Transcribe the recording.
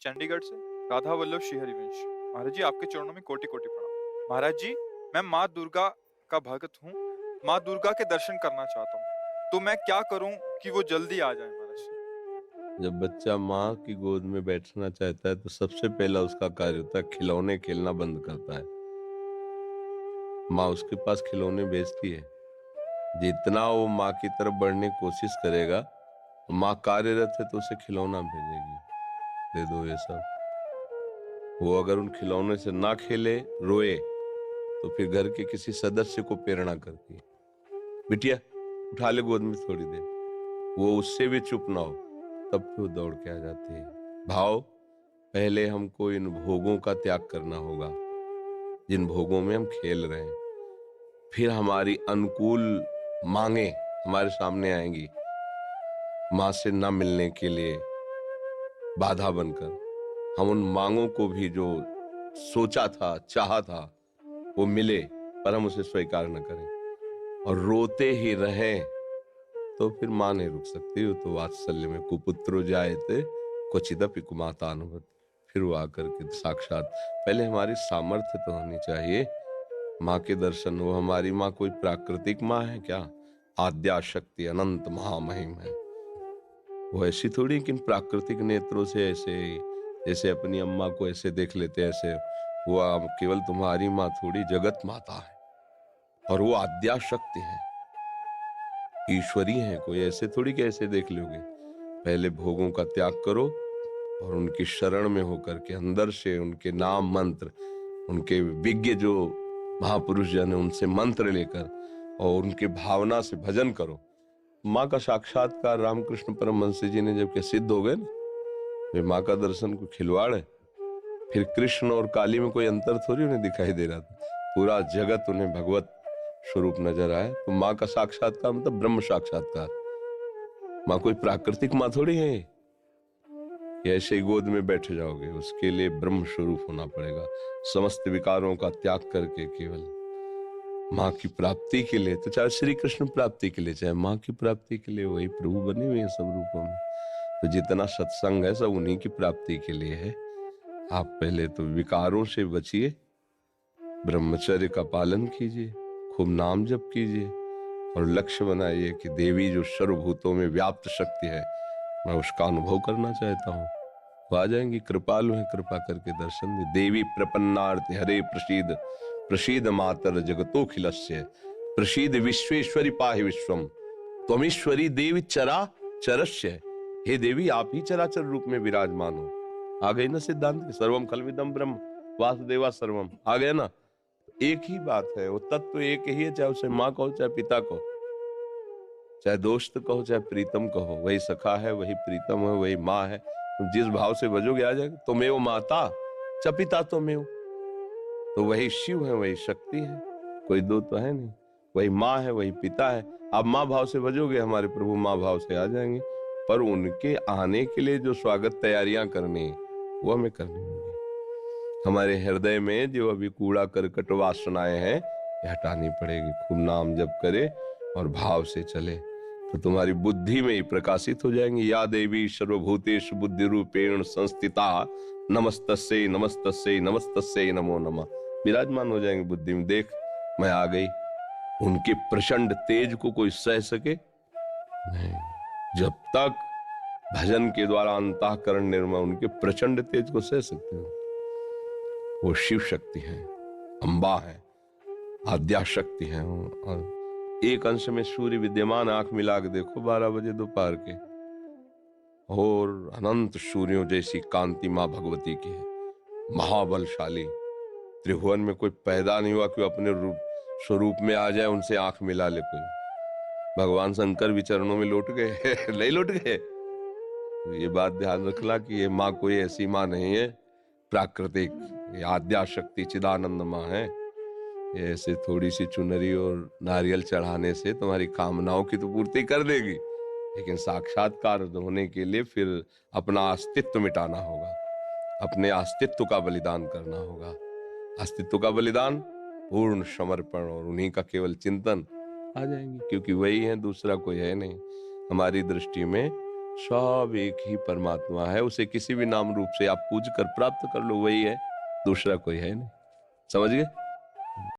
चंडीगढ़ से राधा वल्लभ श्री हरिवंश। महाराज जी, आपके चरणों में कोटि कोटि प्रणाम। महाराज जी, मैं माँ दुर्गा का भक्त हूँ। माँ दुर्गा के दर्शन करना चाहता हूँ, तो मैं क्या करूँ कि वो जल्दी आ जाए महाराज जी? जब बच्चा माँ की गोद में बैठना चाहता है तो सबसे पहला उसका कार्य होता है खिलौने खेलना बंद करता है। माँ उसके पास खिलौने भेजती है। जितना वो माँ की तरफ बढ़ने की कोशिश करेगा, माँ कार्यरत है तो उसे खिलौना भेजेगी, दे दो ये सब। वो अगर उन खिलौने से ना खेले, रोए, तो फिर घर के किसी सदस्य को प्रेरणा करती है, बिटिया उठा ले गोद में थोड़ी देर। वो उससे भी चुप ना हो तब भी वो दौड़ के आ जाती है। भाव, पहले हमको इन भोगों का त्याग करना होगा जिन भोगों में हम खेल रहे हैं। फिर हमारी अनुकूल मांगे हमारे सामने आएंगी, माँ से ना मिलने के लिए बाधा बनकर। हम उन मांगों को भी जो सोचा था, चाहा था, वो मिले पर हम उसे स्वीकार न करें और रोते ही रहें, तो फिर माँ नहीं रुक सकती। वो तो वात्सल्य में कुपुत्रो जायते क्वचिदपि कुमाता अनुभव। फिर वो आकर के साक्षात, पहले हमारी सामर्थ्य तो होनी चाहिए माँ के दर्शन। वो हमारी माँ कोई प्राकृतिक माँ है क्या? आद्या शक्ति अनंत महामहिम है। वो ऐसी थोड़ी कि इन प्राकृतिक नेत्रों से ऐसे, जैसे अपनी अम्मा को ऐसे देख लेते हैं ऐसे। वो केवल तुम्हारी माँ थोड़ी, जगत माता है और वो आद्या शक्ति है, ईश्वरी है। कोई ऐसे थोड़ी कि ऐसे देख लोगे। पहले भोगों का त्याग करो और उनकी शरण में होकर के अंदर से उनके नाम मंत्र, उनके विज्ञ जो महापुरुष जन है उनसे मंत्र लेकर और उनके भावना से भजन करो। माँ का साक्षात्कार रामकृष्ण परमहंस जी ने जब के सिद्ध हो गए ना, वे माँ का दर्शन को खिलवाड़ है। फिर कृष्ण और काली में कोई अंतर थोड़ी उन्हें दिखाई दे रहा था, पूरा जगत उन्हें भगवत स्वरूप नजर आया। तो माँ का साक्षात्कार मतलब ब्रह्म साक्षात्कार। माँ कोई प्राकृतिक माँ थोड़ी है कि ऐसे ही गोद में बैठ जाओगे। उसके लिए ब्रह्म स्वरूप होना पड़ेगा, समस्त विकारों का त्याग करके केवल माँ की प्राप्ति के लिए। तो चाहे श्री कृष्ण प्राप्ति के लिए, चाहे माँ की प्राप्ति के लिए, वही प्रभु बने हुए हैं सब रूपों में। तो जितना सत्संग है सब उन्हीं की प्राप्ति के लिए है। आप पहले तो विकारों से बचिए, ब्रह्मचर्य का पालन कीजिए, खूब नाम जप कीजिए और लक्ष्य बनाइए कि देवी जो सर्वभूतों में व्याप्त शक्ति है, मैं उसका अनुभव करना चाहता हूँ। वो आ जाएंगी, कृपालु है, कृपा करके दर्शन दे। देवी प्रपन्नार्थ हरे प्रसीद, प्रसीद मातर जगतोखिलस्य, प्रसीद विश्वेश्वरी पाहि विश्वम, त्वमीश्वरी देवी चरा चरस्य। हे देवी, आप ही चराचर रूप में विराजमान हो। आ गई ना सिद्धांत, सर्वम खलविदम ब्रह्म वासुदेवा सर्वम, आ गया ना। एक ही बात है, वो तत्व एक ही है, चाहे उसे माँ कहो चाहे पिता कहो, चाहे दोस्त कहो चाहे प्रीतम कहो। वही सखा है, वही प्रीतम है, वही माँ है। तुम जिस भाव से बजोगे आ जाएगा। तुमेव माता च पिता तुमेव, तो वही शिव है, वही शक्ति है, कोई दो तो है नहीं। वही माँ है, वही पिता है। आप माँ भाव से बजोगे, हमारे प्रभु माँ भाव से आ जाएंगे। पर उनके आने के लिए जो स्वागत तैयारियां करनी, वो हमें करनी होगी। हमारे हृदय में जो अभी कूड़ा करकट वासनाएं हैं, ये हटानी पड़ेगी। खूब नाम जप करे और भाव से चले तो तुम्हारी बुद्धि में ही प्रकाशित हो जाएंगी। या देवी सर्वभूतेषु बुद्धि रूपेण संस्थिता, नमस्तस्यै नमस्तस्यै नमस्तस्यै नमो नमः। विराजमान हो जाएंगे बुद्धि में। देख मैं आ गई। उनके प्रचंड तेज को कोई सह सके नहीं। जब तक भजन के द्वारा अंतःकरण निर्मल, उनके प्रचंड तेज को सह सकते हो। वो शिव शक्ति है, अम्बा है, आद्या शक्ति है। और एक अंश में सूर्य विद्यमान, आंख मिला के देखो 12 बजे दोपहर के, और अनंत सूर्यों जैसी कांति मां भगवती की है। महाबलशाली, त्रिभुवन में कोई पैदा नहीं हुआ कि अपने रूप स्वरूप में आ जाए, उनसे आंख मिला ले कोई। भगवान शंकर भी चरणों में लौट गए नहीं लौट गए। तो ये बात ध्यान रखना कि ये माँ कोई ऐसी माँ नहीं है प्राकृतिक, ये आद्या शक्ति चिदानंद माँ है। ये ऐसे थोड़ी सी चुनरी और नारियल चढ़ाने से तुम्हारी कामनाओं की तो पूर्ति कर देगी, लेकिन साक्षात्कार होने के लिए फिर अपना अस्तित्व मिटाना होगा, अपने अस्तित्व का बलिदान करना होगा। अस्तित्व का बलिदान, पूर्ण समर्पण और उन्हीं का केवल चिंतन, आ जाएंगे। क्योंकि वही है, दूसरा कोई है नहीं हमारी दृष्टि में। सब एक ही परमात्मा है, उसे किसी भी नाम रूप से आप पूज कर प्राप्त कर लो, वही है, दूसरा कोई है नहीं। समझ गए?